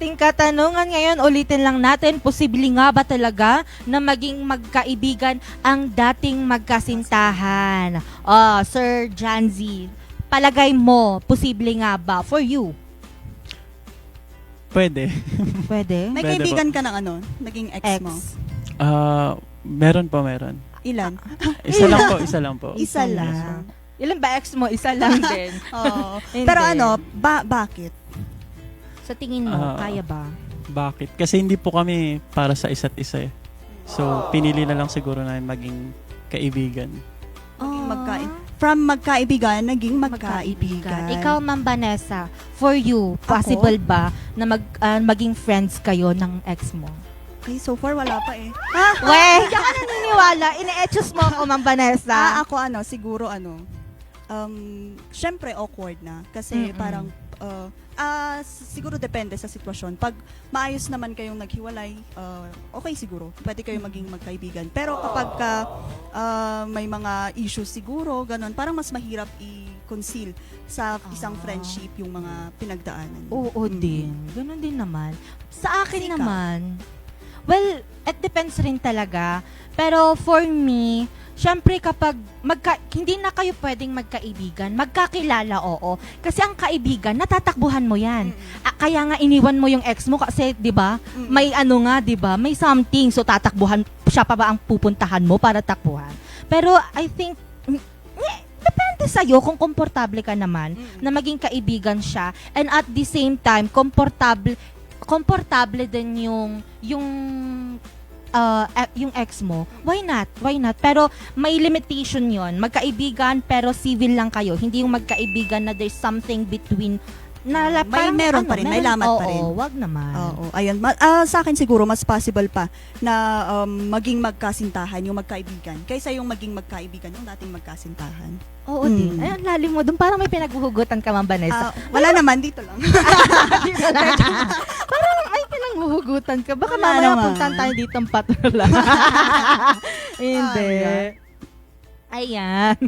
ating katanungan ngayon, ulitin lang natin, posible nga ba talaga na maging magkaibigan ang dating magkasintahan? Sir Janzy, palagay mo, posible nga ba for you? Pwede. Pwede? May Pwede kaibigan ka ng ano? Naging ex mo? Meron po, meron. Ilan? Isa lang po, isa lang po. Isa lang. Ilan ba ex mo? Isa lang din. Oo. Hindi. Pero ano, bakit? Sa tingin mo, kaya ba? Bakit? Kasi hindi po kami para sa isa't isa eh. So, pinili na lang siguro namin maging kaibigan. From magkaibigan, naging magkaibigan. Ikaw, Ma'am Vanessa, for you, possible ba na maging friends kayo ng ex mo? Okay, so far wala pa eh. Weh, hindi ka naniniwala. Ine-etchos mo ako, Ma'am Vanessa. Ako siguro syempre awkward na. Kasi parang, siguro depende sa sitwasyon. Pag maayos naman kayong naghiwalay, okay siguro. Pwede kayong maging magkaibigan. Pero kapag may mga issues siguro, ganun, parang mas mahirap i-conceal sa isang friendship yung mga pinagdaanan. Oo din. Ganun din naman. Sa akin naman, well, it depends rin talaga. Pero for me, syempre kapag hindi na kayo pwedeng magkaibigan, magkakilala, oo. Kasi ang kaibigan, natatakbuhan mo yan. Kaya nga iniwan mo yung ex mo kasi, di ba, may di ba, may something. So tatakbuhan, siya pa ba ang pupuntahan mo para takbuhan? Pero I think, depende sa'yo kung komportable ka naman na maging kaibigan siya. And at the same time, komportable din yung ex mo, why not? Pero may limitation yon. Magkaibigan pero civil lang kayo. Hindi yung magkaibigan na there's something between meron pa rin, may lamat pa rin. Oo, wag naman. Oo, ayun. Sa akin siguro mas possible pa na maging magkasintahan yung magkaibigan kaysa yung maging magkaibigan yung dating magkasintahan. Oo din. Ayun, lalim mo. Doon parang may pinaghuhugutan ka, Ma'am Vanessa. Wala naman, dito lang. Parang may pinaghuhugutan ka. Baka Wala mamaya naman. puntan tayo dito ang patrola. Hindi. Ayan.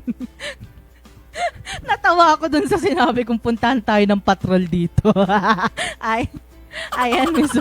Natawa ako dun sa sinabi kong puntahan tayo ng patrol dito. Ayan, Miss